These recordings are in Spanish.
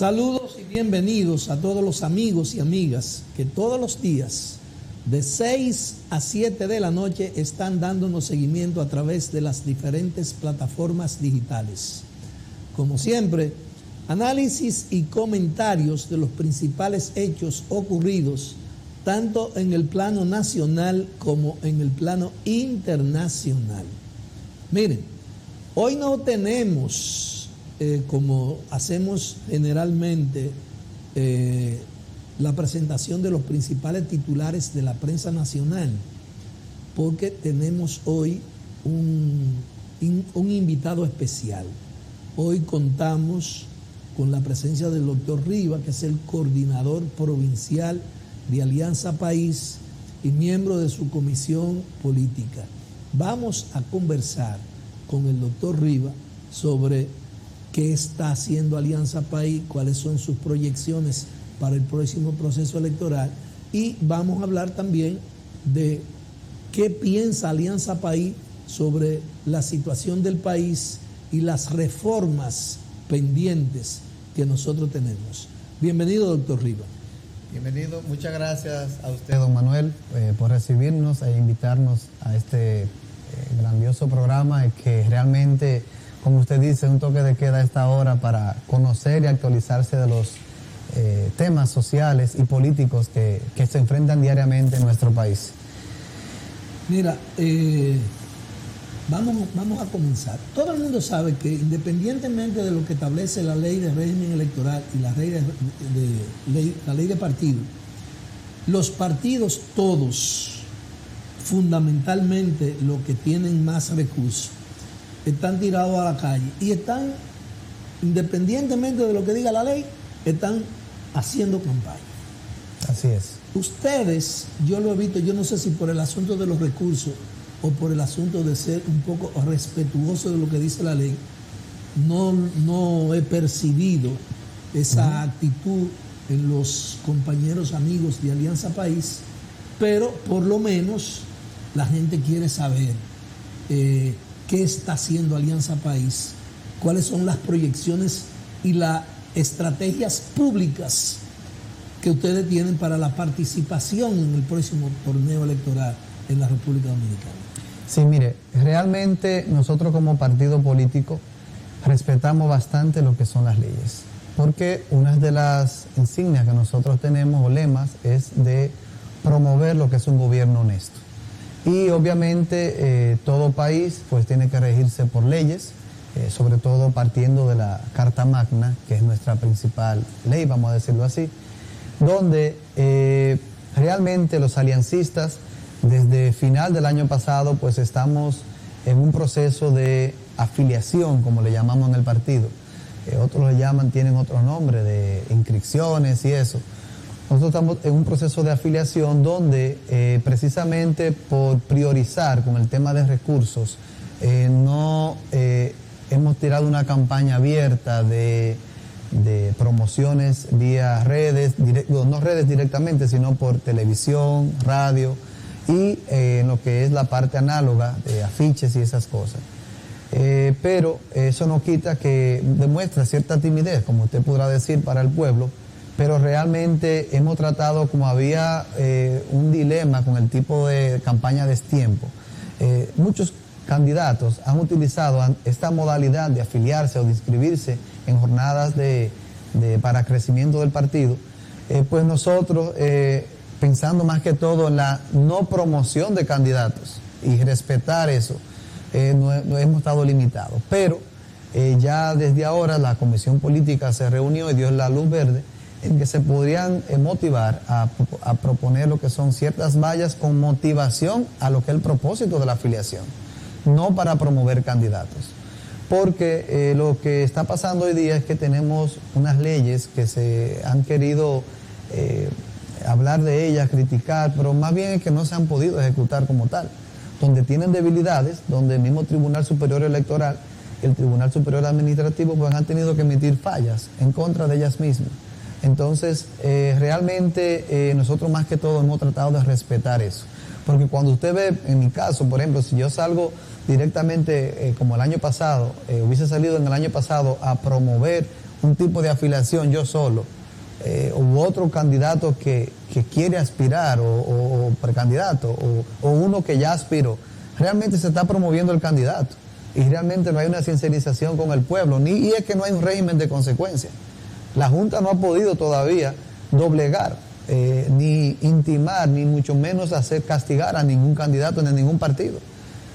Saludos y bienvenidos a todos los amigos y amigas que todos los días de 6 a 7 de la noche están dándonos seguimiento a través de las diferentes plataformas digitales. Como siempre, análisis y comentarios de los principales hechos ocurridos tanto en el plano nacional como en el plano internacional. Miren, hoy no tenemos, como hacemos generalmente, la presentación de los principales titulares de la prensa nacional, porque tenemos hoy un invitado especial. Hoy contamos con la presencia del doctor Riva, que es el coordinador provincial de Alianza País y miembro de su comisión política. Vamos a conversar con el doctor Riva sobre qué está haciendo Alianza País, cuáles son sus proyecciones para el próximo proceso electoral, y vamos a hablar también de qué piensa Alianza País sobre la situación del país y las reformas pendientes que nosotros tenemos. Bienvenido, doctor Riva. Bienvenido, muchas gracias a usted, don Manuel, por recibirnos e invitarnos a este grandioso programa que realmente, como usted dice, un toque de queda a esta hora para conocer y actualizarse de los temas sociales y políticos que se enfrentan diariamente en nuestro país. Mira, vamos a comenzar. Todo el mundo sabe que independientemente de lo que establece la ley de régimen electoral y la ley de partido, los partidos todos, fundamentalmente los que tienen más recursos, están tirados a la calle y están, independientemente de lo que diga la ley, están haciendo campaña. Así es. Ustedes, yo lo he visto, yo no sé si por el asunto de los recursos o por el asunto de ser un poco respetuoso de lo que dice la ley, no he percibido esa actitud en los compañeros amigos de Alianza País, pero por lo menos la gente quiere saber qué está haciendo Alianza País, cuáles son las proyecciones y las estrategias públicas que ustedes tienen para la participación en el próximo torneo electoral en la República Dominicana. Sí, mire, realmente nosotros como partido político respetamos bastante lo que son las leyes, porque una de las insignias que nosotros tenemos o lemas es de promover lo que es un gobierno honesto. Y obviamente todo país pues tiene que regirse por leyes, sobre todo partiendo de la Carta Magna, que es nuestra principal ley, vamos a decirlo así, donde realmente los aliancistas desde final del año pasado pues estamos en un proceso de afiliación, como le llamamos en el partido. Otros le llaman, tienen otro nombre, de inscripciones y eso. Nosotros estamos en un proceso de afiliación donde precisamente por priorizar con el tema de recursos, hemos tirado una campaña abierta de promociones vía redes, no redes directamente, sino por televisión, radio y en lo que es la parte análoga de afiches y esas cosas. Pero eso no quita que demuestra cierta timidez, como usted podrá decir, para el pueblo, pero realmente hemos tratado, como había un dilema con el tipo de campaña de destiempo, muchos candidatos han utilizado esta modalidad de afiliarse o de inscribirse en jornadas para crecimiento del partido, pues nosotros, pensando más que todo en la no promoción de candidatos y respetar eso, no hemos estado limitados. Pero ya desde ahora la comisión política se reunió y dio la luz verde en que se podrían motivar a proponer lo que son ciertas vallas con motivación a lo que es el propósito de la afiliación, no para promover candidatos. Porque lo que está pasando hoy día es que tenemos unas leyes que se han querido hablar de ellas, criticar, pero más bien es que no se han podido ejecutar como tal, donde tienen debilidades, donde el mismo Tribunal Superior Electoral y el Tribunal Superior Administrativo pues han tenido que emitir fallas en contra de ellas mismas. Entonces, realmente nosotros más que todo hemos tratado de respetar eso. Porque cuando usted ve, en mi caso, por ejemplo, si yo salgo directamente, como el año pasado, hubiese salido en el año pasado a promover un tipo de afiliación yo solo, u otro candidato que quiere aspirar, o precandidato, o uno que ya aspiró, realmente se está promoviendo el candidato y realmente no hay una sincerización con el pueblo, y es que no hay un régimen de consecuencia. La Junta no ha podido todavía doblegar, ni intimar, ni mucho menos hacer castigar a ningún candidato ni a ningún partido.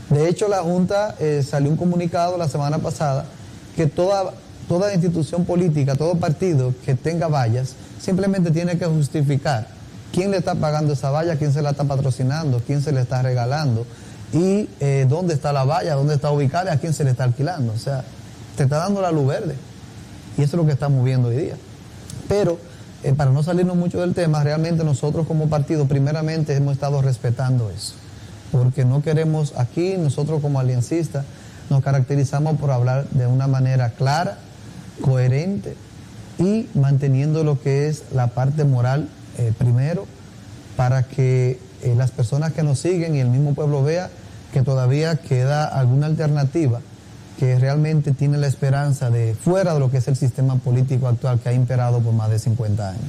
De hecho, la Junta salió un comunicado la semana pasada que toda institución política, todo partido que tenga vallas, simplemente tiene que justificar quién le está pagando esa valla, quién se la está patrocinando, quién se le está regalando, y dónde está la valla, dónde está ubicada y a quién se le está alquilando. O sea, te está dando la luz verde. Y eso es lo que estamos viendo hoy día. Pero, para no salirnos mucho del tema, realmente nosotros como partido, primeramente, hemos estado respetando eso. Porque no queremos aquí, nosotros como aliancistas, nos caracterizamos por hablar de una manera clara, coherente y manteniendo lo que es la parte moral primero, para que las personas que nos siguen y el mismo pueblo vea que todavía queda alguna alternativa que realmente tiene la esperanza de fuera de lo que es el sistema político actual que ha imperado por más de 50 años.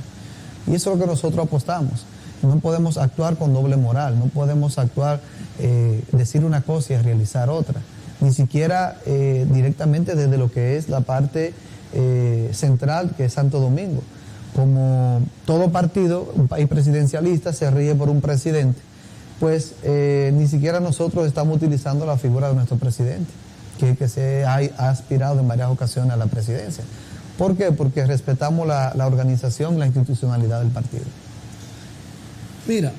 Y eso es lo que nosotros apostamos. No podemos actuar con doble moral, no podemos actuar, decir una cosa y realizar otra. Ni siquiera directamente desde lo que es la parte central, que es Santo Domingo. Como todo partido, un país presidencialista, se rige por un presidente, pues ni siquiera nosotros estamos utilizando la figura de nuestro presidente, que se ha aspirado en varias ocasiones a la presidencia. ¿Por qué? Porque respetamos la organización, la institucionalidad del partido. Mira,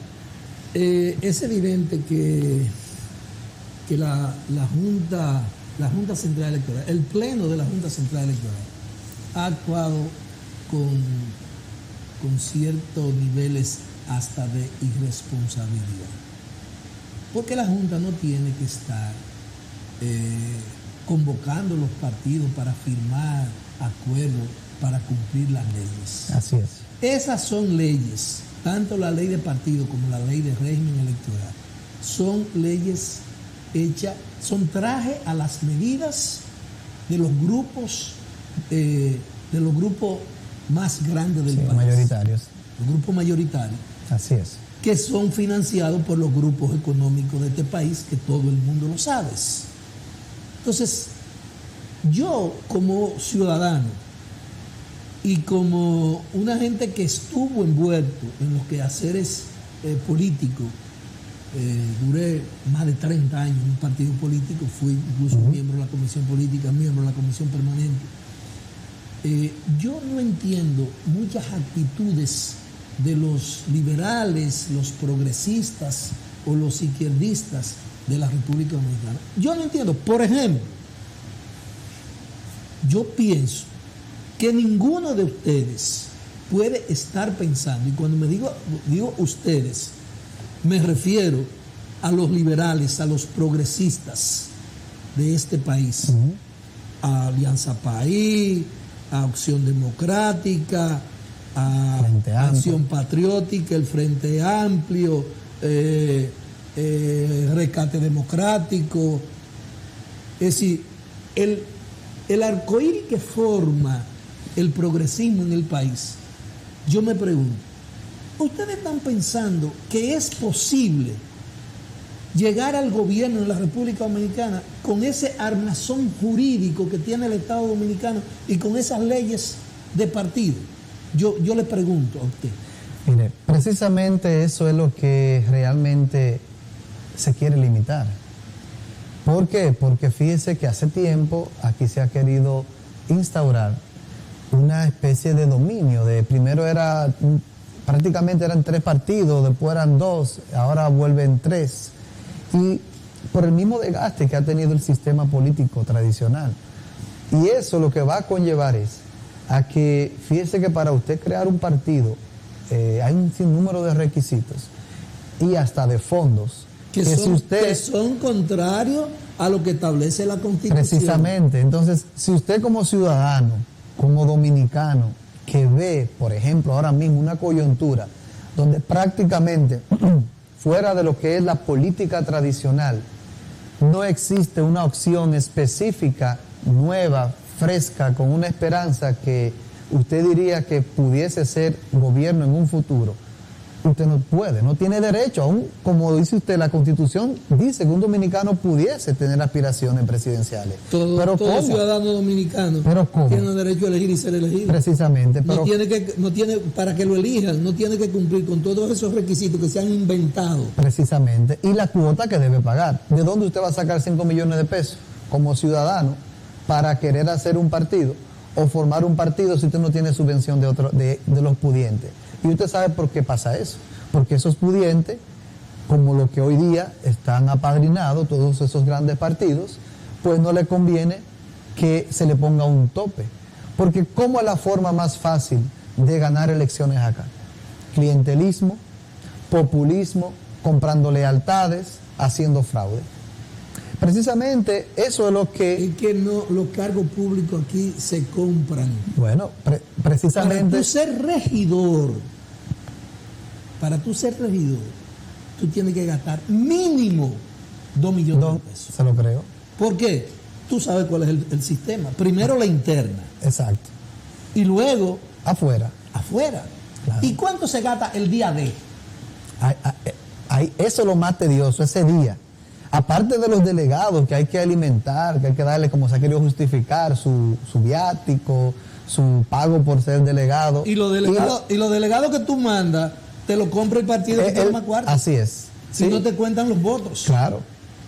es evidente que la Junta Central Electoral, el Pleno de la Junta Central Electoral, ha actuado con ciertos niveles hasta de irresponsabilidad. Porque la Junta no tiene que estar convocando los partidos para firmar acuerdos para cumplir las leyes. Así es. Esas son leyes, tanto la ley de partido como la ley de régimen electoral, son leyes hechas, son traje a las medidas de los grupos más grandes del país. Mayoritarios. Los grupos mayoritarios. Así es. Que son financiados por los grupos económicos de este país, que todo el mundo lo sabe. Entonces, yo como ciudadano y como una gente que estuvo envuelto en los quehaceres políticos, duré más de 30 años en un partido político, fui incluso miembro de la comisión política, miembro de la comisión permanente. Yo no entiendo muchas actitudes de los liberales, los progresistas o los izquierdistas de la República Dominicana. Yo no entiendo. Por ejemplo, yo pienso que ninguno de ustedes puede estar pensando, y cuando me digo ustedes, me refiero a los liberales, a los progresistas de este país, a Alianza País, a Acción Democrática, a Acción Patriótica, el Frente Amplio, Rescate Democrático. Es decir, el arcoíris que forma el progresismo en el país, yo me pregunto, ¿ustedes están pensando que es posible llegar al gobierno de la República Dominicana con ese armazón jurídico que tiene el Estado Dominicano y con esas leyes de partido? Yo le pregunto a usted. Mire, precisamente eso es lo que realmente se quiere limitar. ¿Por qué? Porque fíjese que hace tiempo aquí se ha querido instaurar una especie de dominio. Primero prácticamente eran 3 partidos, después eran 2, ahora vuelven 3. Y por el mismo desgaste que ha tenido el sistema político tradicional. Y eso lo que va a conllevar es a que, fíjese que para usted crear un partido hay un sinnúmero de requisitos y hasta de fondos. Que son contrarios a lo que establece la Constitución. Precisamente. Entonces, si usted como ciudadano, como dominicano, que ve, por ejemplo, ahora mismo una coyuntura donde prácticamente fuera de lo que es la política tradicional no existe una opción específica, nueva, fresca, con una esperanza que usted diría que pudiese ser gobierno en un futuro, usted no puede, no tiene derecho, aún como dice usted, la Constitución dice que un dominicano pudiese tener aspiraciones presidenciales. Todo ciudadano dominicano tiene derecho a elegir y ser elegido. Precisamente. Pero no tiene, para que lo elijan, no tiene que cumplir con todos esos requisitos que se han inventado. Precisamente. Y la cuota que debe pagar. ¿De dónde usted va a sacar 5 millones de pesos como ciudadano para querer hacer un partido o formar un partido si usted no tiene subvención de los pudientes? Y usted sabe por qué pasa eso. Porque esos pudientes, como lo que hoy día están apadrinados, todos esos grandes partidos, pues no le conviene que se le ponga un tope. Porque ¿cómo es la forma más fácil de ganar elecciones acá? Clientelismo, populismo, comprando lealtades, haciendo fraude. Precisamente eso es lo que... Es que no, los cargos públicos aquí se compran. Bueno, precisamente... Para tú ser regidor, tú tienes que gastar mínimo 2 millones de pesos. Se lo creo. ¿Por qué? Tú sabes cuál es el sistema. Primero la interna. Exacto. Y luego... Afuera. Claro. ¿Y cuánto se gasta el día de? Eso es lo más tedioso, ese día. Aparte de los delegados que hay que alimentar, que hay que darle, como se ha querido justificar, su viático, su pago por ser delegado. Y los delegados que tú mandas, te lo compra el partido que toma cuarto. Así es. Si no te cuentan los votos. Claro.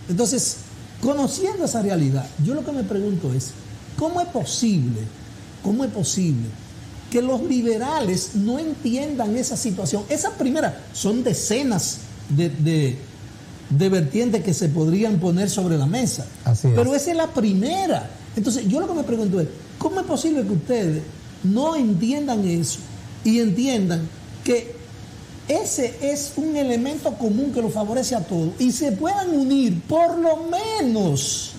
Entonces, conociendo esa realidad, yo lo que me pregunto es, ¿cómo es posible que los liberales no entiendan esa situación? Esa primera, son decenas de vertientes que se podrían poner sobre la mesa. Así es. Pero esa es la primera. Entonces, yo lo que me pregunto es, ¿cómo es posible que ustedes no entiendan eso y entiendan que ese es un elemento común que lo favorece a todos y se puedan unir por lo menos,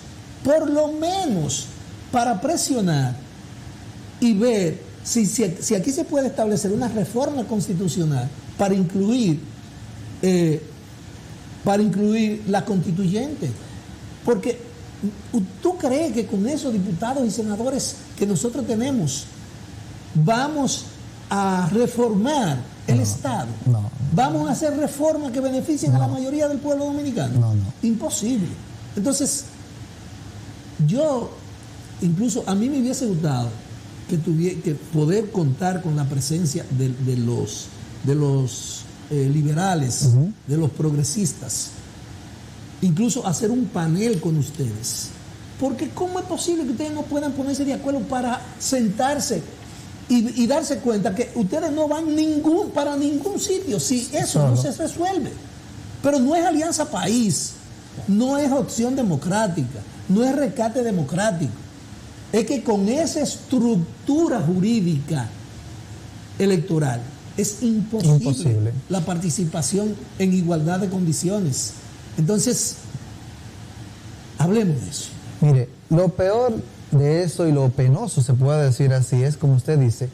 para presionar y ver si aquí se puede establecer una reforma constitucional para incluir la constituyente? Porque ¿tú crees que con esos diputados y senadores que nosotros tenemos vamos a reformar el Estado? No. ¿Vamos a hacer reformas que beneficien a la mayoría del pueblo dominicano? No. Imposible. Entonces, incluso a mí me hubiese gustado que poder contar con la presencia de los liberales, de los progresistas, incluso hacer un panel con ustedes. Porque ¿cómo es posible que ustedes no puedan ponerse de acuerdo para sentarse y darse cuenta que ustedes no van para ningún sitio si eso no se resuelve? Pero no es Alianza País, no es Opción Democrática, no es Rescate Democrático. Es que con esa estructura jurídica electoral es imposible la participación en igualdad de condiciones. Entonces, hablemos de eso. Mire, lo peor de eso y lo penoso, se puede decir así, es como usted dice,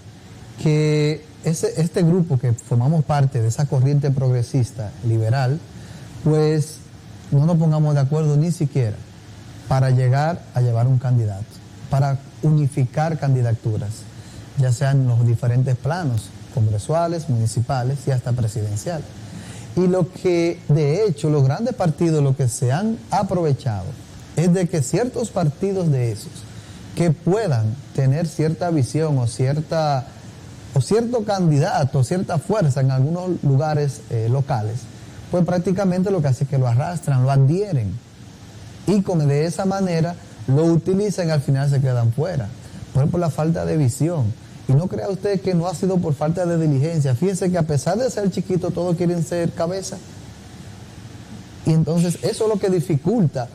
que este grupo que formamos parte de esa corriente progresista, liberal, pues no nos pongamos de acuerdo ni siquiera para llegar a llevar un candidato, para unificar candidaturas, ya sean en los diferentes planos, congresuales, municipales y hasta presidencial. Y lo que, de hecho, los grandes partidos lo que se han aprovechado es de que ciertos partidos de esos que puedan tener cierta visión o cierto candidato, cierta fuerza en algunos lugares locales, pues prácticamente lo que hace es que lo arrastran, lo adhieren y de esa manera lo utilizan y al final se quedan fuera. Por la falta de visión. Y no crea usted que no ha sido por falta de diligencia. Fíjense que a pesar de ser chiquito, todos quieren ser cabeza. Y entonces eso es lo que dificulta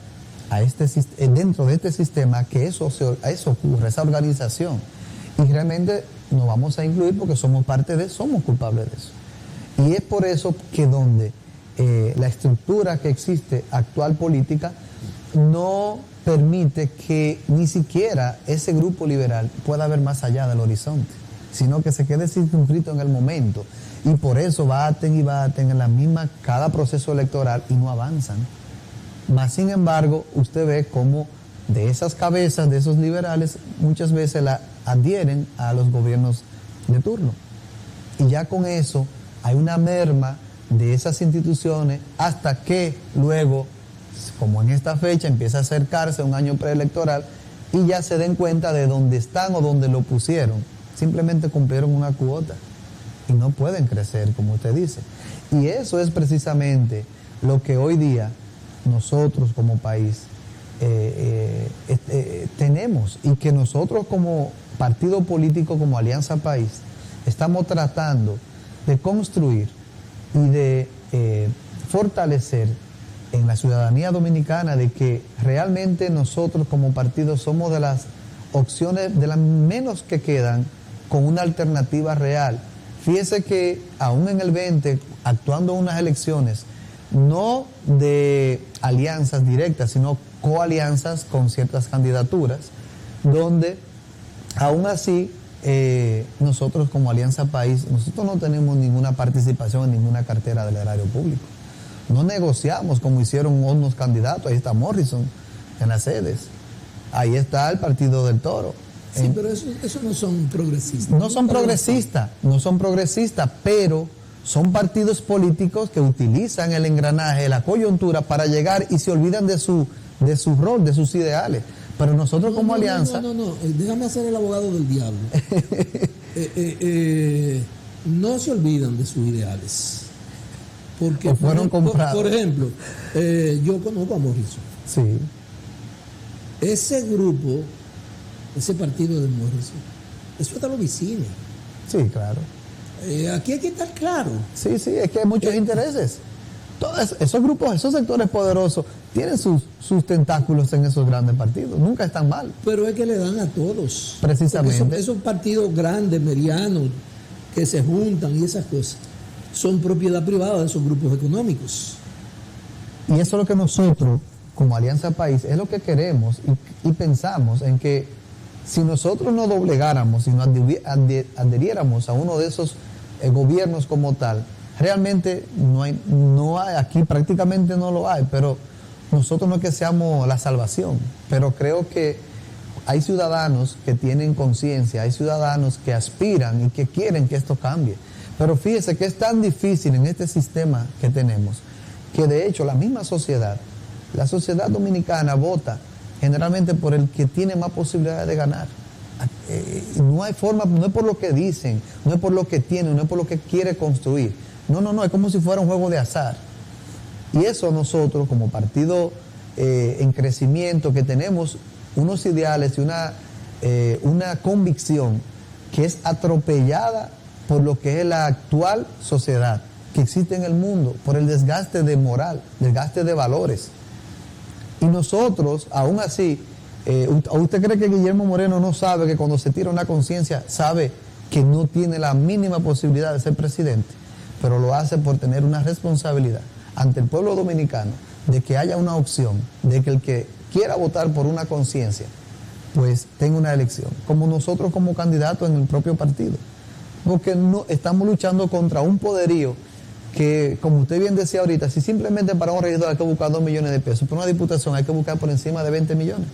dentro de este sistema que eso ocurra, esa organización. Y realmente nos vamos a incluir porque somos culpables de eso. Y es por eso que donde la estructura que existe actual política no permite que ni siquiera ese grupo liberal pueda ver más allá del horizonte, sino que se quede circunscrito en el momento. Y por eso baten en la misma cada proceso electoral y no avanzan. Más sin embargo, usted ve cómo de esas cabezas, de esos liberales, muchas veces la adhieren a los gobiernos de turno. Y ya con eso hay una merma de esas instituciones hasta que luego, como en esta fecha, empieza a acercarse un año preelectoral y ya se den cuenta de dónde están o dónde lo pusieron. Simplemente cumplieron una cuota y no pueden crecer, como usted dice. Y eso es precisamente lo que hoy día nosotros como país tenemos, y que nosotros como partido político, como Alianza País, estamos tratando de construir y de fortalecer en la ciudadanía dominicana, de que realmente nosotros como partido somos de las opciones, de las menos que quedan con una alternativa real. Fíjese que aún en el 20, actuando en unas elecciones, no de alianzas directas, sino coalianzas con ciertas candidaturas, donde aún así nosotros como Alianza País, nosotros no tenemos ninguna participación en ninguna cartera del erario público. No negociamos como hicieron unos candidatos. Ahí está Morrison en las sedes. Ahí está el Partido del Toro. Sí, pero eso no son progresistas. No son progresistas, pero son partidos políticos que utilizan el engranaje, la coyuntura para llegar y se olvidan de su rol, de sus ideales. Pero nosotros como alianza... No, déjame hacer el abogado del diablo. No se olvidan de sus ideales. Porque o fueron comprados. Por ejemplo, yo conozco a Morrison. Sí. Ese grupo, ese partido de Morrison, eso está en los vecinos. Sí, claro. Aquí hay que estar claro. Sí, es que hay muchos intereses. Todos esos grupos, esos sectores poderosos tienen sus tentáculos en esos grandes partidos. Nunca están mal. Pero es que le dan a todos. Precisamente. Esos partidos grandes, medianos, que se juntan y esas cosas, son propiedad privada de esos grupos económicos. Y eso es lo que nosotros, como Alianza País, es lo que queremos y pensamos en que si nosotros no doblegáramos y nos adheriéramos a uno de esos gobiernos como tal, realmente no hay, aquí prácticamente no lo hay, pero nosotros no es que seamos la salvación, pero creo que hay ciudadanos que tienen conciencia, hay ciudadanos que aspiran y que quieren que esto cambie. Pero fíjese que es tan difícil en este sistema que tenemos, que de hecho la sociedad dominicana vota generalmente por el que tiene más posibilidades de ganar. No hay forma, no es por lo que dicen, no es por lo que tiene, no es por lo que quiere construir. No, es como si fuera un juego de azar. Y eso nosotros como partido en crecimiento, que tenemos unos ideales y una convicción que es atropellada por lo que es la actual sociedad que existe en el mundo, por el desgaste de moral, desgaste de valores. Y nosotros, aún así, ¿usted cree que Guillermo Moreno no sabe que cuando se tira una conciencia, sabe que no tiene la mínima posibilidad de ser presidente? Pero lo hace por tener una responsabilidad ante el pueblo dominicano de que haya una opción, de que el que quiera votar por una conciencia, pues tenga una elección, como nosotros como candidatos en el propio partido. Porque no estamos luchando contra un poderío que, como usted bien decía ahorita, si simplemente para un regidor hay que buscar 2 millones de pesos, para una diputación hay que buscar por encima de 20 millones,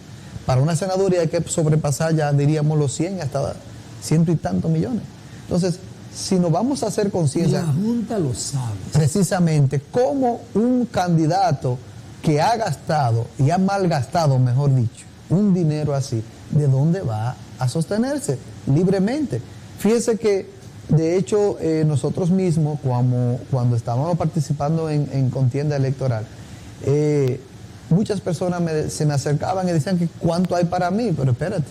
para una senaduría hay que sobrepasar ya, diríamos, los 100 hasta 100 y tantos millones. Entonces, si nos vamos a hacer conciencia... La Junta lo sabe. Precisamente, como un candidato que ha gastado y ha malgastado, mejor dicho, un dinero así, ¿de dónde va a sostenerse libremente? Fíjese que, de hecho, nosotros mismos, cuando estábamos participando en contienda electoral, muchas personas se me acercaban y decían que ¿cuánto hay para mí? Pero espérate,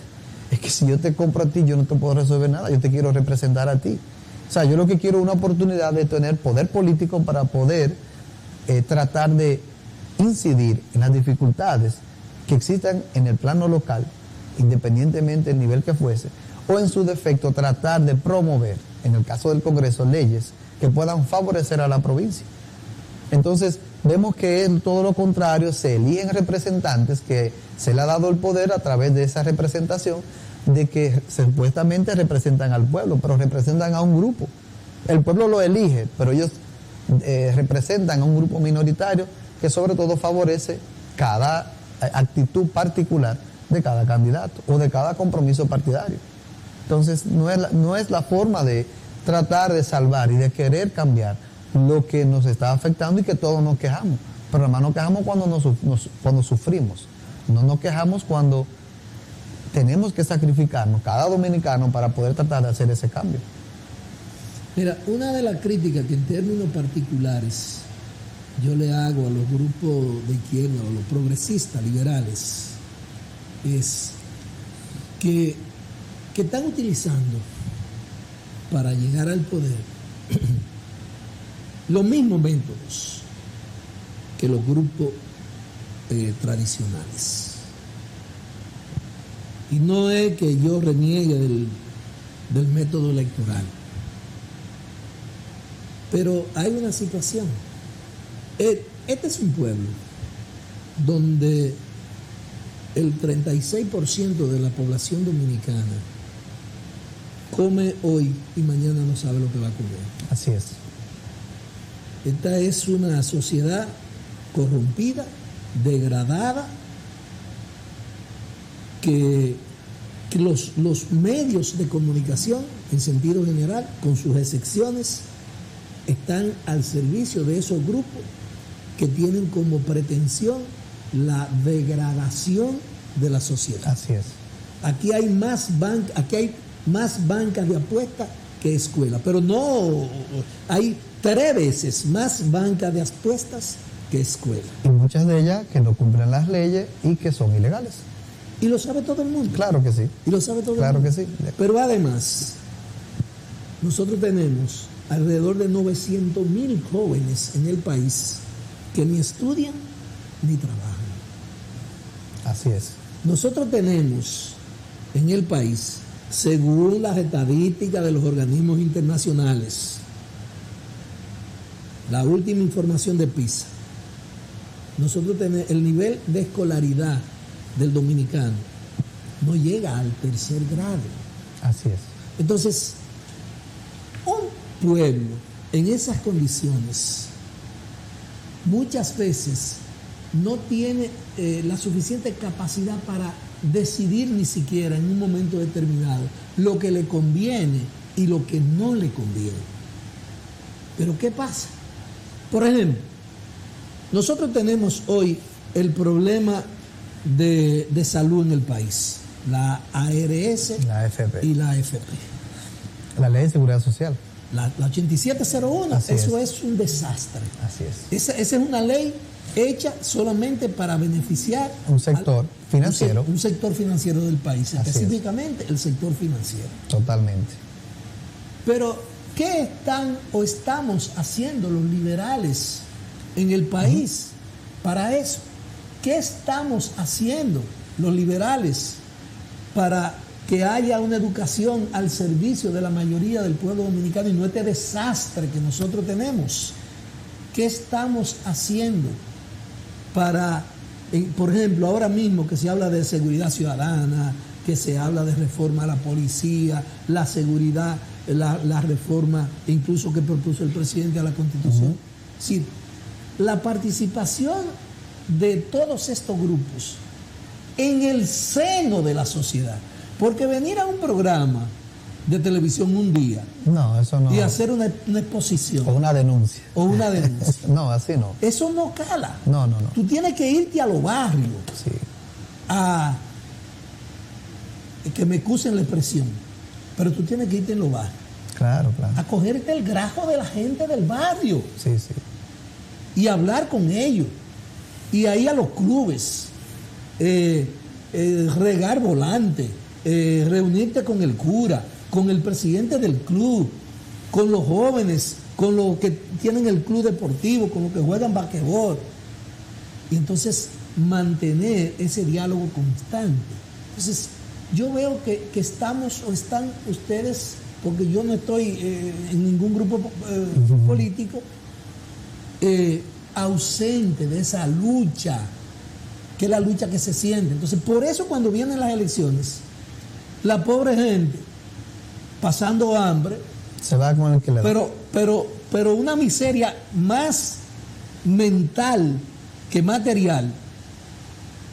es que si yo te compro a ti, yo no te puedo resolver nada, yo te quiero representar a ti. O sea, yo lo que quiero es una oportunidad de tener poder político para poder tratar de incidir en las dificultades que existan en el plano local, independientemente del nivel que fuese, o en su defecto tratar de promover, en el caso del Congreso, leyes que puedan favorecer a la provincia. Entonces, vemos que es todo lo contrario, se eligen representantes que se le ha dado el poder a través de esa representación, de que supuestamente representan al pueblo, pero representan a un grupo. El pueblo lo elige, pero ellos representan a un grupo minoritario que sobre todo favorece cada actitud particular de cada candidato o de cada compromiso partidario. Entonces, no es la forma de tratar de salvar y de querer cambiar lo que nos está afectando y que todos nos quejamos. Pero además nos quejamos cuando sufrimos. No nos quejamos cuando tenemos que sacrificarnos, cada dominicano, para poder tratar de hacer ese cambio. Mira, una de las críticas que en términos particulares yo le hago a los grupos de izquierda o los progresistas liberales es que están utilizando para llegar al poder los mismos métodos que los grupos tradicionales. Y no es que yo reniegue del método electoral, pero hay una situación. Este es un pueblo donde el 36% de la población dominicana come hoy y mañana no sabe lo que va a comer. Así es. Esta es una sociedad corrompida, degradada, que los medios de comunicación, en sentido general, con sus excepciones, están al servicio de esos grupos que tienen como pretensión la degradación de la sociedad. Así es. Aquí hay más bancas de apuestas que escuelas, pero no, hay 3 veces más bancas de apuestas que escuelas. Y muchas de ellas que no cumplen las leyes y que son ilegales. Y lo sabe todo el mundo. Claro que sí. Y lo sabe todo Claro el mundo. que sí. Pero además, nosotros tenemos alrededor de 900,000 jóvenes en el país que ni estudian ni trabajan. Así es. Nosotros tenemos en el país, según las estadísticas de los organismos internacionales, la última información de PISA, nosotros tenemos el nivel de escolaridad del dominicano no llega al 3er grado. Así es. Entonces, un pueblo en esas condiciones muchas veces no tiene la suficiente capacidad para decidir ni siquiera en un momento determinado lo que le conviene y lo que no le conviene. Pero ¿qué pasa? Por ejemplo, nosotros tenemos hoy el problema de salud en el país, la ARS, la AFP y la AFP. La Ley de Seguridad Social. La 8701, Así eso es un desastre. Así es. Esa es una ley hecha solamente para beneficiar un sector financiero. Un sector financiero del país, Así específicamente el sector financiero. Totalmente. Pero, ¿qué están o estamos haciendo los liberales en el país para eso? ¿Qué estamos haciendo los liberales para que haya una educación al servicio de la mayoría del pueblo dominicano y no este desastre que nosotros tenemos? ¿Qué estamos haciendo para, por ejemplo, ahora mismo que se habla de seguridad ciudadana, que se habla de reforma a la policía, la seguridad, la reforma incluso que propuso el presidente a la Constitución? Sí, la participación de todos estos grupos en el seno de la sociedad. Porque venir a un programa de televisión un día no, eso no, y hacer una exposición o una denuncia no, así no, eso no cala. No. Tú tienes que irte a los barrios, sí, a que me excusen la expresión, pero tú tienes que irte en los barrios, claro, a cogerte el grajo de la gente del barrio, sí, y hablar con ellos, y ahí a los clubes, regar volante, reunirte con el cura, con el presidente del club, con los jóvenes, con los que tienen el club deportivo, con los que juegan basquetbol. Y entonces mantener ese diálogo constante. Entonces yo veo que estamos o están ustedes, porque yo no estoy en ningún grupo político, ausente de esa lucha, que es la lucha que se siente. Entonces por eso cuando vienen las elecciones, la pobre gente pasando hambre se va con el que le da. Pero una miseria más mental que material,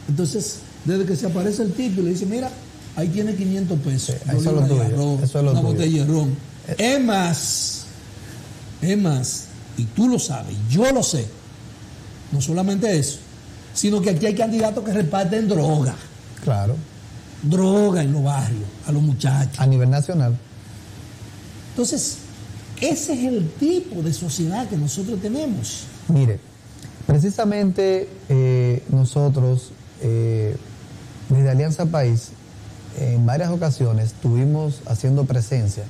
Entonces, desde que se aparece el tipo y le dice, mira, ahí tiene 500 pesos. Sí, eso es lo tuyo. Arroz, eso es lo una tuyo. botella de ron. Es más, y tú lo sabes, yo lo sé. No solamente eso, sino que aquí hay candidatos que reparten droga. Claro. Droga en los barrios, a los muchachos. A nivel nacional. Entonces, ese es el tipo de sociedad que nosotros tenemos. Mire, precisamente nosotros, desde Alianza País, en varias ocasiones estuvimos haciendo presencia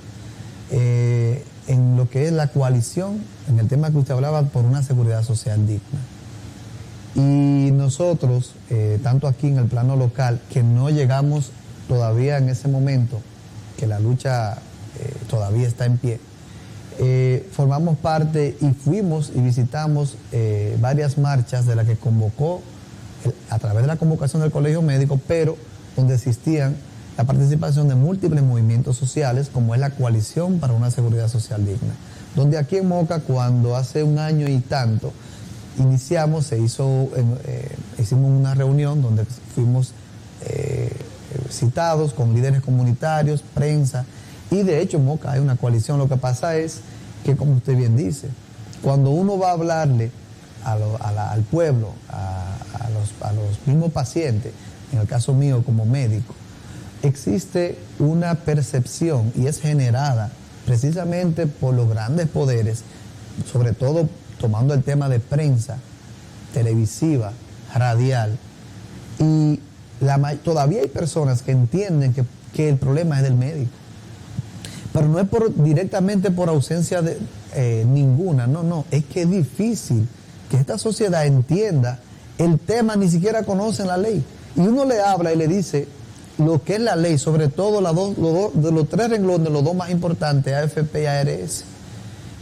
en lo que es la coalición, en el tema que usted hablaba, por una seguridad social digna. Y nosotros, tanto aquí en el plano local, que no llegamos todavía en ese momento, que la lucha todavía está en pie, formamos parte y fuimos y visitamos varias marchas de las que convocó, a través de la convocación del Colegio Médico, pero donde existían la participación de múltiples movimientos sociales, como es la Coalición para una Seguridad Social Digna. Donde aquí en Moca, cuando hace un año y tanto, iniciamos, hicimos una reunión donde fuimos citados con líderes comunitarios, prensa, y de hecho en Moca hay una coalición. Lo que pasa es que, como usted bien dice, cuando uno va a hablarle al pueblo, a los mismos pacientes, en el caso mío como médico, existe una percepción y es generada precisamente por los grandes poderes, sobre todo tomando el tema de prensa, televisiva, radial, y todavía hay personas que entienden que el problema es del médico. Pero no es directamente por ausencia de ninguna, no, es que es difícil que esta sociedad entienda el tema, ni siquiera conocen la ley. Y uno le habla y le dice lo que es la ley, sobre todo de los tres renglones, los dos más importantes, AFP y ARS.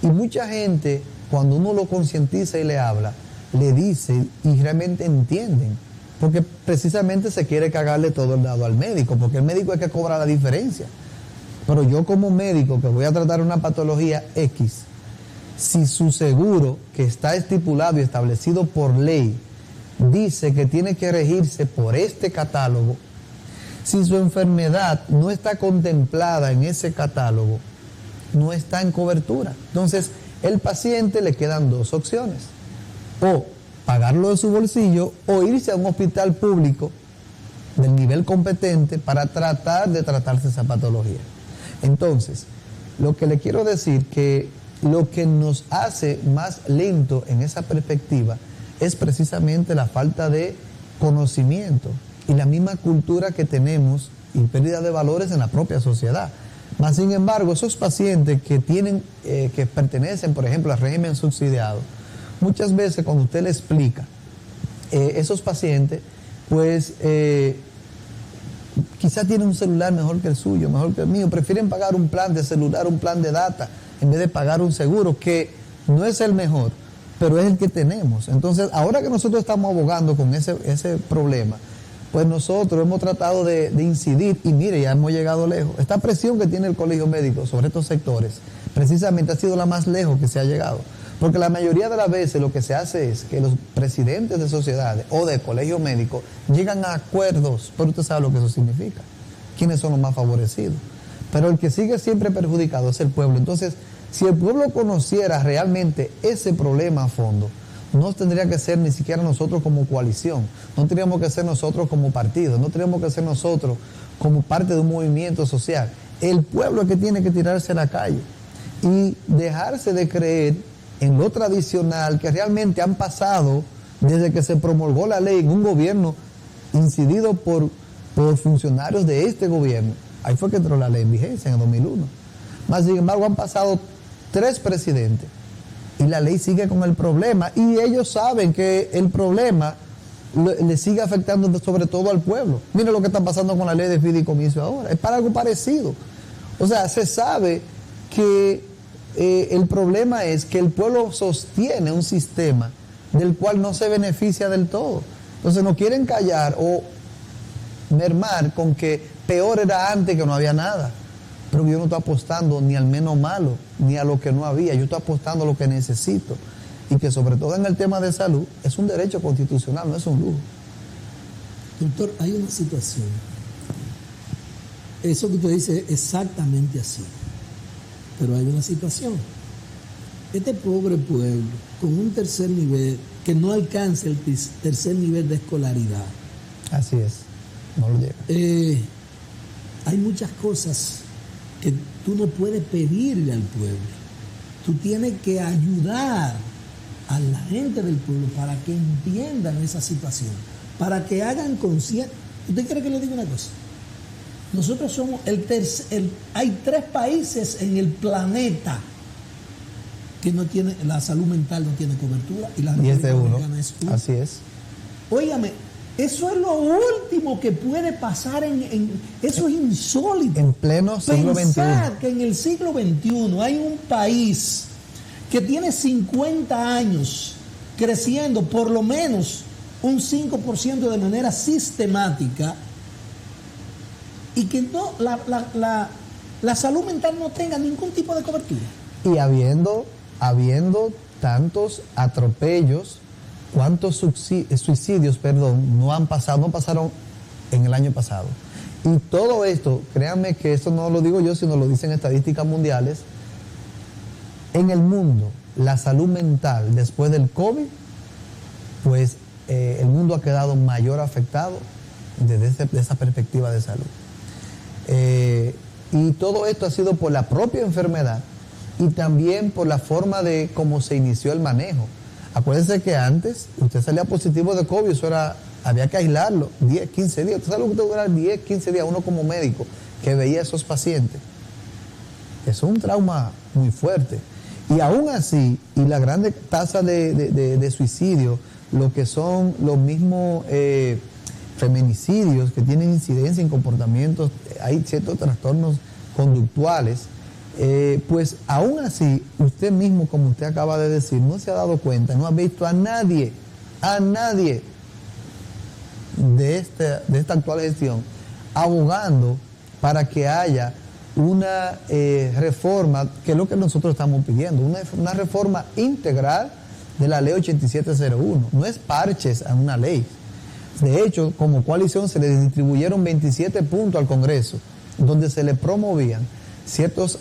Y mucha gente, cuando uno lo concientiza y le habla, le dice y realmente entienden, porque precisamente se quiere cagarle todo el dado al médico, porque el médico es que cobra la diferencia. Pero yo como médico que voy a tratar una patología X, si su seguro, que está estipulado y establecido por ley, dice que tiene que regirse por este catálogo, si su enfermedad no está contemplada en ese catálogo, no está en cobertura. Entonces, el paciente le quedan dos opciones: o pagarlo de su bolsillo o irse a un hospital público del nivel competente para tratar de tratarse esa patología. Entonces, lo que le quiero decir que lo que nos hace más lento en esa perspectiva es precisamente la falta de conocimiento y la misma cultura que tenemos y pérdida de valores en la propia sociedad. Mas, sin embargo, esos pacientes que que pertenecen, por ejemplo, al régimen subsidiado, muchas veces cuando usted le explica, esos pacientes, pues quizás tienen un celular mejor que el suyo, mejor que el mío, prefieren pagar un plan de celular, un plan de data, en vez de pagar un seguro que no es el mejor, pero es el que tenemos. Entonces, ahora que nosotros estamos abogando con ese problema, pues nosotros hemos tratado de incidir, y mire, ya hemos llegado lejos. Esta presión que tiene el Colegio Médico sobre estos sectores, precisamente ha sido la más lejos que se ha llegado. Porque la mayoría de las veces lo que se hace es que los presidentes de sociedades o de colegios médicos llegan a acuerdos, pero usted sabe lo que eso significa. ¿Quiénes son los más favorecidos? Pero el que sigue siempre perjudicado es el pueblo. Entonces, si el pueblo conociera realmente ese problema a fondo, no tendría que ser ni siquiera nosotros como coalición, no tendríamos que ser nosotros como partido, no tendríamos que ser nosotros como parte de un movimiento social. El pueblo es que tiene que tirarse a la calle y dejarse de creer en lo tradicional que realmente han pasado desde que se promulgó la ley en un gobierno incidido por funcionarios de este gobierno. Ahí fue que entró la ley en vigencia en el 2001. Más sin embargo, han pasado 3 presidentes y la ley sigue con el problema, y ellos saben que el problema le sigue afectando sobre todo al pueblo. Miren lo que está pasando con la ley de fideicomiso ahora, es para algo parecido. O sea, se sabe que el problema es que el pueblo sostiene un sistema del cual no se beneficia del todo. Entonces no quieren callar o mermar con que peor era antes, que no había nada. Pero yo no estoy apostando ni al menos malo, ni a lo que no había. Yo estoy apostando a lo que necesito. Y que sobre todo en el tema de salud es un derecho constitucional, no es un lujo. Doctor, hay una situación. Eso que usted dice es exactamente así. Pero hay una situación. Este pobre pueblo, con un tercer nivel, que no alcanza el tercer nivel de escolaridad. Así es, no lo llega. Hay muchas cosas que tú no puedes pedirle al pueblo. Tú tienes que ayudar a la gente del pueblo para que entiendan esa situación, para que hagan conciencia. ¿Usted quiere que le diga una cosa? Nosotros somos hay 3 países en el planeta que no tiene, la salud mental no tiene cobertura, y la República Dominicana es uno. Así es. Óigame, eso es lo último que puede pasar eso es insólito. En pleno siglo XXI. Pensar que en el siglo XXI hay un país que tiene 50 años creciendo por lo menos un 5% de manera sistemática, y que no, la salud mental no tenga ningún tipo de cobertura. Y habiendo tantos atropellos, ¿cuántos suicidios, no pasaron en el año pasado? Y todo esto, créanme que esto no lo digo yo, sino lo dicen estadísticas mundiales. En el mundo, la salud mental después del COVID, pues el mundo ha quedado mayor afectado desde esa perspectiva de salud. Y todo esto ha sido por la propia enfermedad y también por la forma de cómo se inició el manejo. Acuérdense que antes usted salía positivo de COVID, había que aislarlo 10, 15 días. ¿Usted sabe lo que te dura 10, 15 días? Uno como médico que veía a esos pacientes. Eso es un trauma muy fuerte. Y aún así, y la grande tasa de suicidio, lo que son los mismos feminicidios que tienen incidencia en comportamientos, hay ciertos trastornos conductuales, pues aún así, usted mismo, como usted acaba de decir, no se ha dado cuenta, no ha visto a nadie de esta actual gestión abogando para que haya una reforma, que es lo que nosotros estamos pidiendo, una reforma integral de la ley 8701. No es parches a una ley. De hecho, como coalición se le distribuyeron 27 puntos al Congreso, donde se le promovían ciertos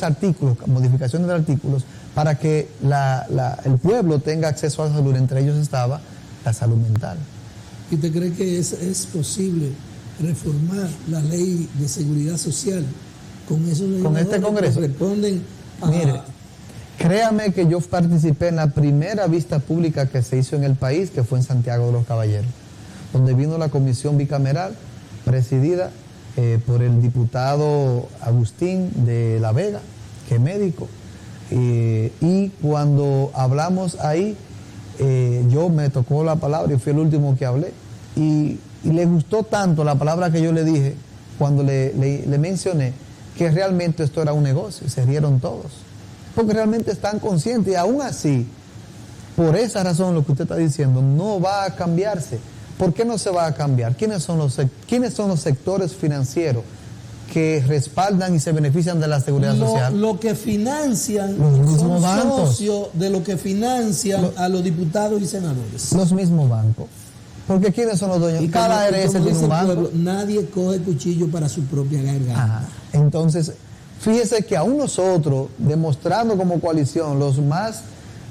artículos, modificaciones de artículos, para que el pueblo tenga acceso a la salud. Entre ellos estaba la salud mental. ¿Y usted cree que es posible reformar la ley de seguridad social con esos legisladores con este Congreso? Que responden a... Mire, créame que yo participé en la primera vista pública que se hizo en el país, que fue en Santiago de los Caballeros, donde vino la comisión bicameral presidida por el diputado Agustín de la Vega, que es médico, y cuando hablamos ahí, yo me tocó la palabra y fui el último que hablé, y le gustó tanto la palabra que yo le dije cuando le mencioné que realmente esto era un negocio, se rieron todos, porque realmente están conscientes, y aún así, por esa razón lo que usted está diciendo, no va a cambiarse. ¿Por qué no se va a cambiar? ¿Quiénes son los sectores financieros que respaldan y se benefician de la seguridad social? Lo que financian los mismos son bancos, socios de lo que financian a los diputados y senadores. Los mismos bancos. Porque ¿quiénes son los dueños? Y cada ARS tiene un banco. Pueblo, nadie coge cuchillo para su propia garganta. Entonces, fíjese que aún nosotros, demostrando como coalición los más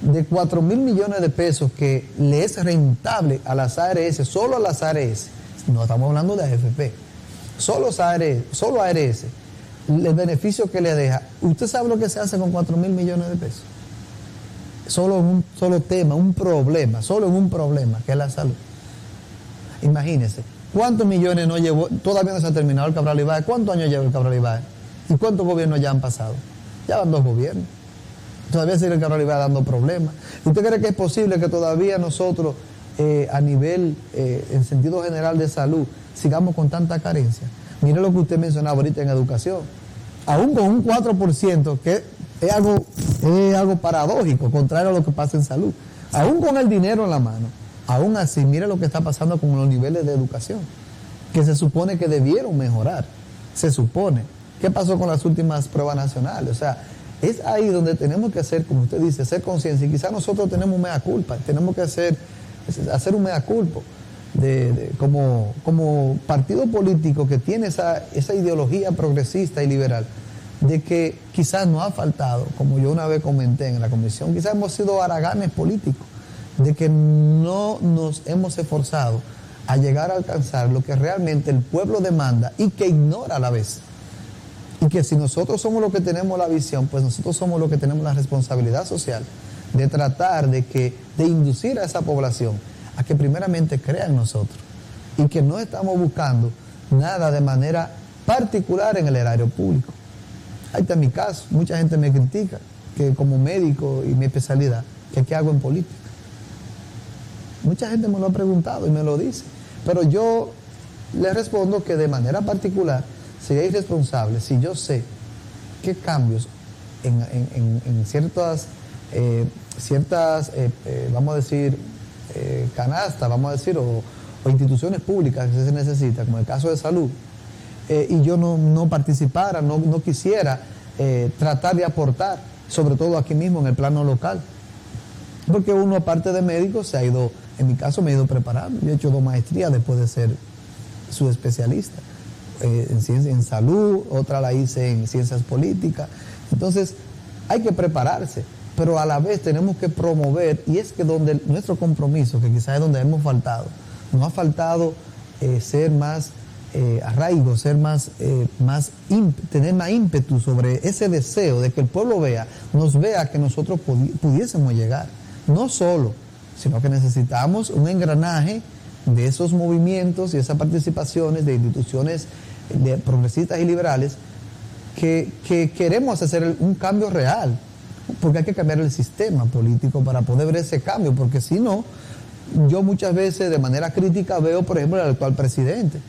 de 4,000 millones de pesos que le es rentable a las ARS, solo a las ARS, no estamos hablando de AFP, solo ARS, el beneficio que le deja. ¿Usted sabe lo que se hace con 4,000 millones de pesos? Solo en un solo tema, solo en un problema, que es la salud. Imagínense, ¿cuántos millones no llevó? Todavía no se ha terminado el Cabral Ibáez. ¿Cuántos años lleva el Cabral Ibáez? ¿Y cuántos gobiernos ya han pasado? Ya van 2 gobiernos. Todavía sigue el Cabral Ibáez dando problemas. ¿Usted cree que es posible que todavía nosotros, a nivel, en sentido general de salud, sigamos con tanta carencia? Mire lo que usted mencionaba ahorita en educación. Aún con un 4%, que es algo paradójico, contrario a lo que pasa en salud. Aún con el dinero en la mano. Aún así, mire lo que está pasando con los niveles de educación, que se supone que debieron mejorar. Se supone. ¿Qué pasó con las últimas pruebas nacionales? O sea, es ahí donde tenemos que hacer, como usted dice, hacer conciencia. Y quizás nosotros tenemos mea culpa, tenemos que hacer un mea culpa. como partido político que tiene esa ideología progresista y liberal, de que quizás nos ha faltado, como yo una vez comenté en la comisión, quizás hemos sido haraganes políticos, de que no nos hemos esforzado a llegar a alcanzar lo que realmente el pueblo demanda y que ignora a la vez. Y que si nosotros somos los que tenemos la visión, pues nosotros somos los que tenemos la responsabilidad social de tratar de inducir a esa población a que primeramente crea en nosotros y que no estamos buscando nada de manera particular en el erario público. Ahí está mi caso, mucha gente me critica que como médico y mi especialidad, que qué hago en política. Mucha gente me lo ha preguntado y me lo dice, pero yo le respondo que de manera particular sería irresponsable si yo sé qué cambios en ciertas vamos a decir, canastas, vamos a decir, o instituciones públicas que se necesitan, como el caso de salud, y yo no participara, no quisiera tratar de aportar, sobre todo aquí mismo en el plano local. Porque uno, aparte de médico, se ha ido, en mi caso me he ido preparando. Yo he hecho 2 maestrías después de ser su especialista. En salud, otra la hice en ciencias políticas. Entonces, hay que prepararse, pero a la vez tenemos que promover, y es que donde nuestro compromiso, que quizás es donde hemos faltado, nos ha faltado ser más arraigo, ser tener más ímpetu sobre ese deseo de que el pueblo nos vea que nosotros pudiésemos llegar. No solo, sino que necesitamos un engranaje de esos movimientos y esas participaciones de instituciones progresistas y liberales que queremos hacer un cambio real, porque hay que cambiar el sistema político para poder ver ese cambio, porque si no, yo muchas veces de manera crítica veo, por ejemplo, el actual presidente,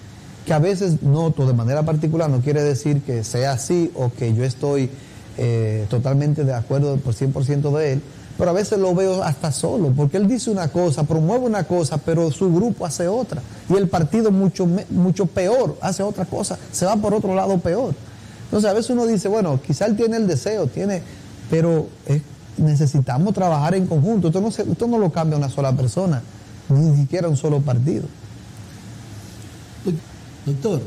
que a veces noto de manera particular, no quiere decir que sea así o que yo estoy totalmente de acuerdo por 100% de él, pero a veces lo veo hasta solo, porque él dice una cosa, promueve una cosa, pero su grupo hace otra, y el partido mucho peor, hace otra cosa, se va por otro lado peor. Entonces a veces uno dice, bueno, quizá él tiene el deseo, pero necesitamos trabajar en conjunto. Esto no lo cambia una sola persona, ni siquiera un solo partido. Doctor,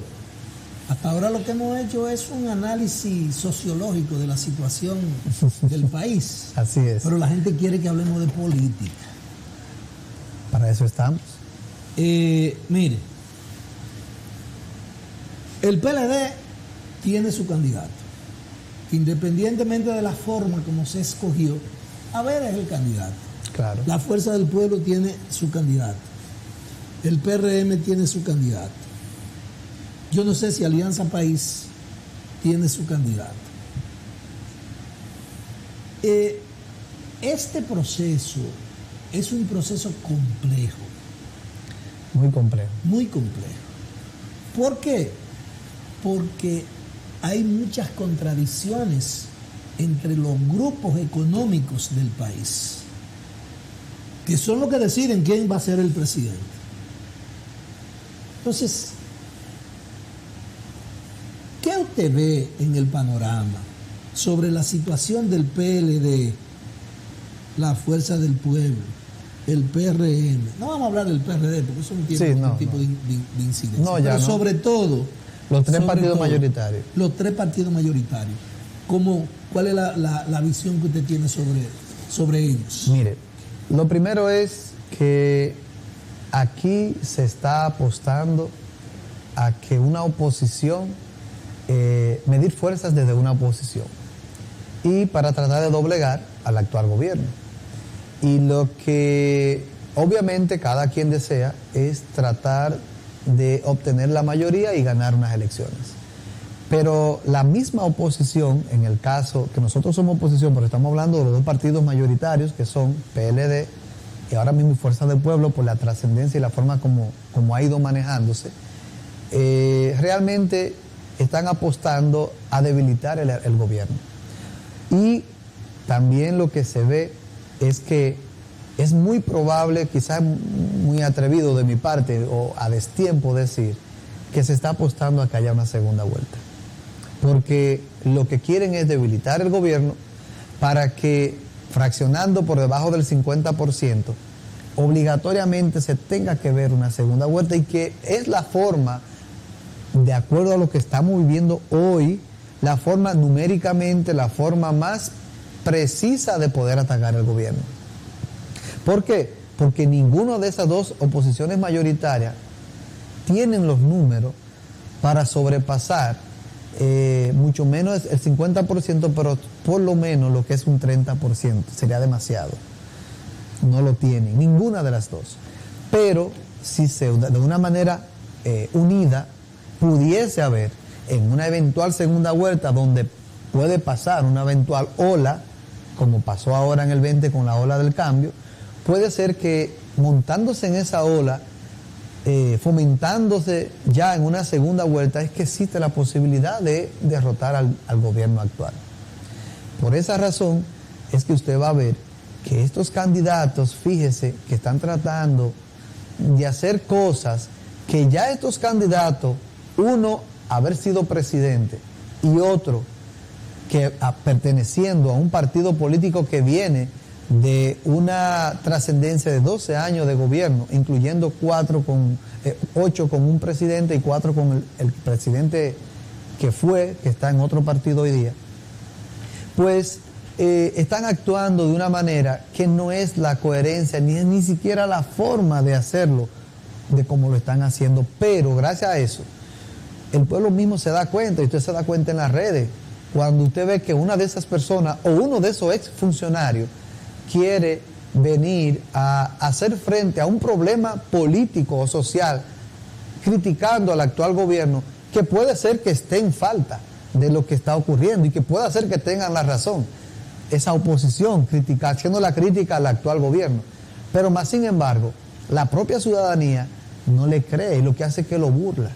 hasta ahora lo que hemos hecho es un análisis sociológico de la situación del país. Así es. Pero la gente quiere que hablemos de política. Para eso estamos. Mire, el PLD tiene su candidato. Independientemente de la forma como se escogió, Haber es el candidato. Claro. La Fuerza del Pueblo tiene su candidato. El PRM tiene su candidato. Yo no sé si Alianza País tiene su candidato. Este proceso es un proceso complejo. Muy complejo. Muy complejo. ¿Por qué? Porque hay muchas contradicciones entre los grupos económicos del país, que son los que deciden quién va a ser el presidente. Entonces, ¿qué usted ve en el panorama sobre la situación del PLD, la Fuerza del Pueblo, el PRM? No vamos a hablar del PRD porque eso no tiene ningún tipo de incidencia. No, ya pero no. sobre todo... Los tres partidos mayoritarios. Los 3 partidos mayoritarios. ¿Cuál es la visión que usted tiene sobre ellos? Mire, lo primero es que aquí se está apostando a que una oposición, medir fuerzas desde una oposición, y para tratar de doblegar al actual gobierno. Y lo que obviamente cada quien desea es tratar de obtener la mayoría y ganar unas elecciones. Pero la misma oposición, en el caso que nosotros somos oposición, pero estamos hablando de los 2 partidos mayoritarios, que son PLD y ahora mismo Fuerza del Pueblo, por la trascendencia y la forma como ha ido manejándose, realmente están apostando a debilitar el gobierno. Y también lo que se ve es que es muy probable, quizás muy atrevido de mi parte o a destiempo decir, que se está apostando a que haya una segunda vuelta. Porque lo que quieren es debilitar el gobierno para que, fraccionando por debajo del 50%, obligatoriamente se tenga que ver una segunda vuelta y que es la forma, de acuerdo a lo que estamos viviendo hoy, la forma numéricamente, la forma más precisa de poder atacar al gobierno. ¿Por qué? Porque ninguna de esas dos oposiciones mayoritarias tienen los números para sobrepasar mucho menos el 50%, pero por lo menos lo que es un 30%, sería demasiado. No lo tienen, ninguna de las dos. Pero si se, de una manera unida, pudiese haber en una eventual segunda vuelta donde puede pasar una eventual ola, como pasó ahora en el 20 con la ola del cambio, puede ser que montándose en esa ola, fomentándose ya en una segunda vuelta, es que existe la posibilidad de derrotar al gobierno actual. Por esa razón es que usted va a ver que estos candidatos, fíjese, que están tratando de hacer cosas que ya estos candidatos, uno haber sido presidente y otro que perteneciendo a un partido político que viene de una trascendencia de 12 años de gobierno, incluyendo 8 con un presidente y 4 con el presidente que está en otro partido hoy día, pues están actuando de una manera que no es la coherencia, ni siquiera la forma de hacerlo, de cómo lo están haciendo, pero gracias a eso, el pueblo mismo se da cuenta, y usted se da cuenta en las redes, cuando usted ve que una de esas personas o uno de esos exfuncionarios quiere venir a hacer frente a un problema político o social, criticando al actual gobierno, que puede ser que esté en falta de lo que está ocurriendo y que pueda ser que tengan la razón, esa oposición, haciendo la crítica al actual gobierno. Pero más sin embargo, la propia ciudadanía no le cree y lo que hace es que lo burla.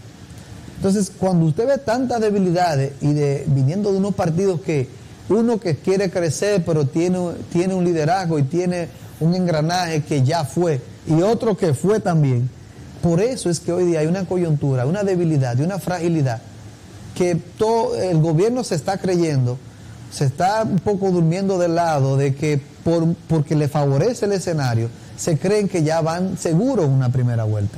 Entonces, cuando usted ve tantas debilidades y viniendo de unos partidos que uno que quiere crecer pero tiene un liderazgo y tiene un engranaje que ya fue y otro que fue también, por eso es que hoy día hay una coyuntura, una debilidad y una fragilidad que todo el gobierno se está creyendo, se está un poco durmiendo del lado de que porque le favorece el escenario, se creen que ya van seguros en una primera vuelta.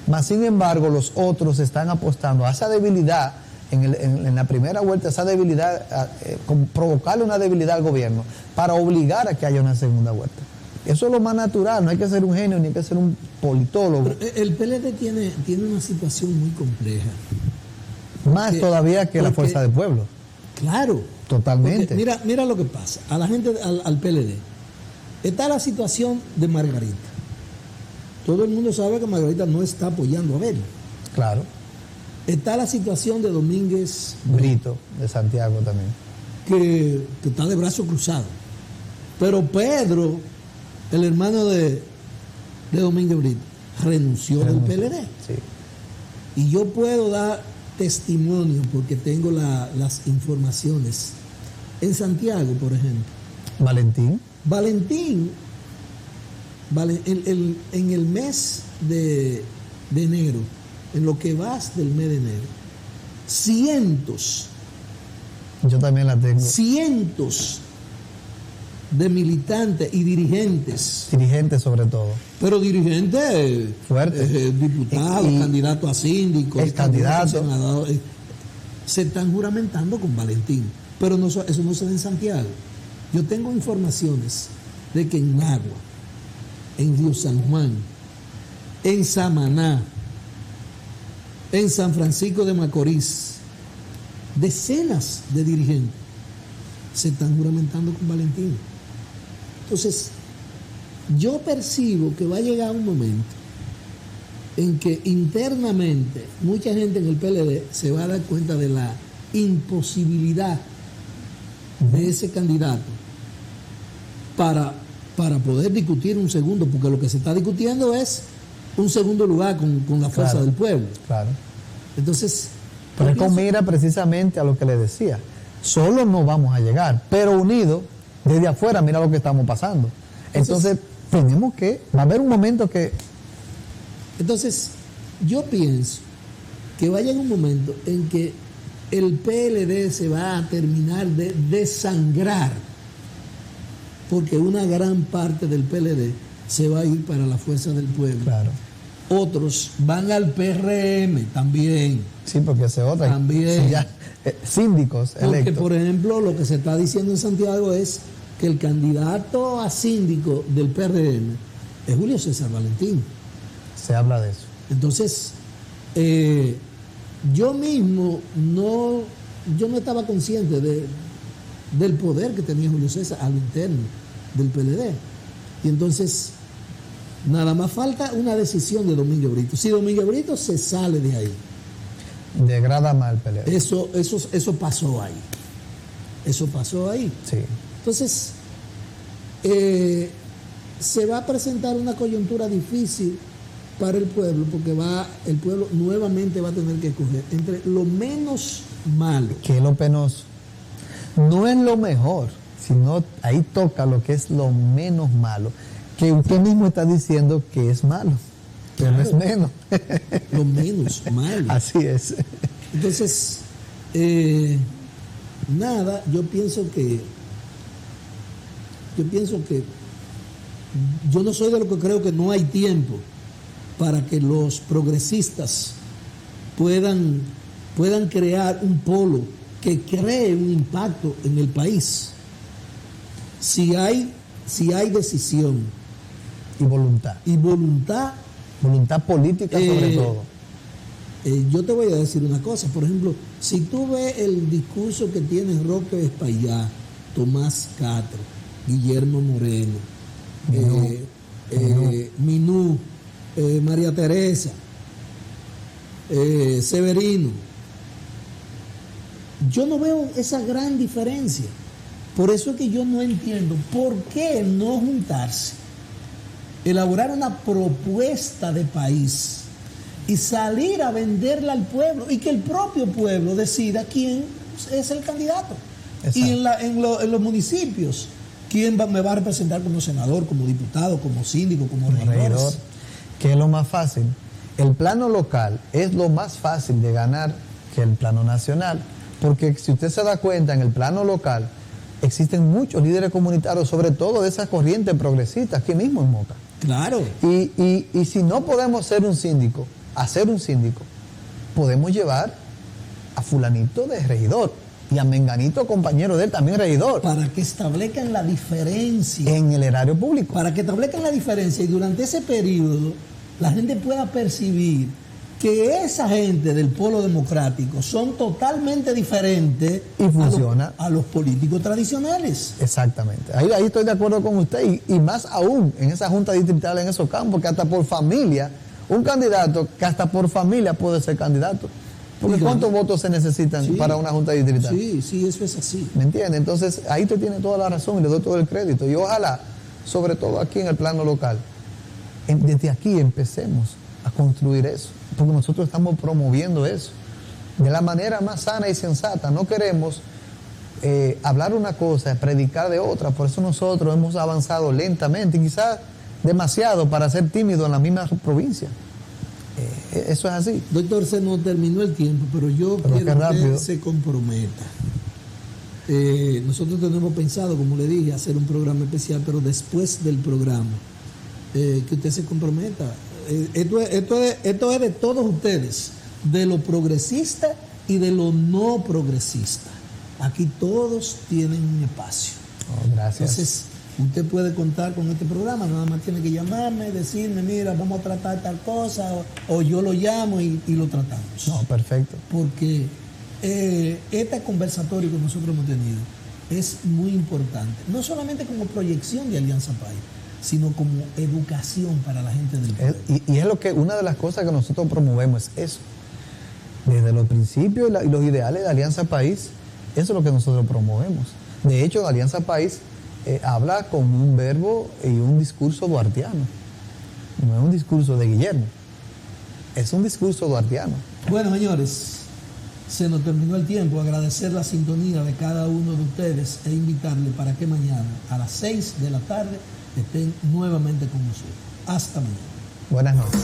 Mas sin embargo, los otros están apostando a esa debilidad en la primera vuelta, esa debilidad, provocarle una debilidad al gobierno para obligar a que haya una segunda vuelta. Eso es lo más natural, no hay que ser un genio ni hay que ser un politólogo. Pero el PLD tiene una situación muy compleja. Más todavía que la Fuerza del Pueblo. Claro. Totalmente. Mira lo que pasa. A la gente, al PLD, está la situación de Margarita. Todo el mundo sabe que Margarita no está apoyando a Bel. Claro. Está la situación de Domínguez Brito, de Santiago también. Que está de brazo cruzado. Pero Pedro, el hermano de Domínguez Brito, renunció del PLD. Sí. Y yo puedo dar testimonio porque tengo las informaciones. En Santiago, por ejemplo. Valentín, en el mes de enero, en lo que vas del mes de enero, cientos de militantes y dirigentes sobre todo, pero dirigentes fuertes, diputados, candidatos a síndicos, candidatos senadores, se están juramentando con Valentín, pero no, eso no se da en Santiago. Yo tengo informaciones de que en Nagua, en Río San Juan, en Samaná, en San Francisco de Macorís, decenas de dirigentes se están juramentando con Valentín. Entonces, yo percibo que va a llegar un momento en que internamente mucha gente en el PLD se va a dar cuenta de la imposibilidad de ese candidato para poder discutir un segundo, porque lo que se está discutiendo es un segundo lugar con la fuerza del pueblo. Claro. Entonces, pero es con mira precisamente a lo que le decía. Solo no vamos a llegar, pero unidos, desde afuera, mira lo que estamos pasando. Entonces tenemos que, va a haber un momento que... Entonces, yo pienso que va a llegar un momento en que el PLD se va a terminar de desangrar, porque una gran parte del PLD se va a ir para la Fuerza del Pueblo. Claro. Otros van al PRM también. Sí, porque ese otro. También. Sí, ya, síndicos Porque, electos. por ejemplo, lo que se está diciendo en Santiago es que el candidato a síndico del PRM es Julio César Valentín. Se habla de eso. Entonces, yo mismo no estaba consciente del poder que tenía Julio César a lo interno del PLD. Y entonces, nada más falta una decisión de Domingo Brito. Si Domingo Brito se sale de ahí, Degrada más el PLD. eso pasó ahí. Eso pasó ahí. Sí. Entonces, se va a presentar una coyuntura difícil para el pueblo, porque el pueblo nuevamente va a tener que escoger entre lo menos malo. Que es lo penoso. No es lo mejor, sino ahí toca lo que es lo menos malo. Que usted mismo está diciendo que es malo, pero no es menos. Lo menos malo. Así es. Entonces, nada, yo pienso que yo no soy de lo que creo que no hay tiempo para que los progresistas puedan crear un polo que cree un impacto en el país. Si hay decisión Y voluntad. y voluntad, Voluntad política sobre todo. yo te voy a decir una cosa. Por ejemplo, si tú ves el discurso que tiene Roque Espaillá, Tomás Castro, Guillermo Moreno, Minú, María Teresa, Severino, yo no veo esa gran diferencia. Por eso es que yo no entiendo por qué no juntarse, elaborar una propuesta de país y salir a venderla al pueblo y que el propio pueblo decida quién es el candidato. Exacto. Y en los municipios, quién me va a representar como senador, como diputado, como síndico, como regidor. Que es lo más fácil. El plano local es lo más fácil de ganar que el plano nacional, porque si usted se da cuenta, en el plano local existen muchos líderes comunitarios, sobre todo de esas corrientes progresistas, aquí mismo en Moca. Claro. Y si no podemos hacer un síndico, podemos llevar a fulanito de regidor y a menganito, compañero de él, también regidor. Para que establezcan la diferencia. En el erario público. Para que establezcan la diferencia y durante ese periodo la gente pueda percibir que esa gente del polo democrático son totalmente diferentes y funciona a los políticos tradicionales. Exactamente. Ahí estoy de acuerdo con usted y más aún en esa junta distrital, en esos campos, que hasta por familia, un candidato que hasta por familia puede ser candidato. Porque Dígame. ¿Cuántos votos se necesitan para una junta distrital? Sí, eso es así. ¿Me entiende? Entonces ahí usted tiene toda la razón y le doy todo el crédito. Y ojalá, sobre todo aquí en el plano local, desde aquí empecemos a construir eso. Porque nosotros estamos promoviendo eso de la manera más sana y sensata. No queremos hablar una cosa, predicar de otra. Por eso nosotros hemos avanzado lentamente, quizás demasiado para ser tímidos en la misma provincia. Eso es así. Doctor, se nos terminó el tiempo, pero yo quiero que usted se comprometa. Nosotros tenemos pensado, como le dije, hacer un programa especial, pero después del programa, que usted se comprometa. Esto es de todos ustedes, de lo progresista y de lo no progresista. Aquí todos tienen un espacio. Oh, gracias. Entonces, usted puede contar con este programa, nada más tiene que llamarme, decirme, mira, vamos a tratar tal cosa, o yo lo llamo y lo tratamos. No, perfecto. Porque este conversatorio que nosotros hemos tenido es muy importante, no solamente como proyección de Alianza País, sino como educación para la gente del pueblo. Y es una de las cosas que nosotros promovemos, es eso. Desde los principios y los ideales de Alianza País, eso es lo que nosotros promovemos. De hecho, Alianza País habla con un verbo y un discurso duartiano. No es un discurso de Guillermo, es un discurso duartiano. Bueno, señores, se nos terminó el tiempo. Agradecer la sintonía de cada uno de ustedes e invitarle para que mañana a las 6 de la tarde estén nuevamente con nosotros. Hasta mañana. Buenas noches.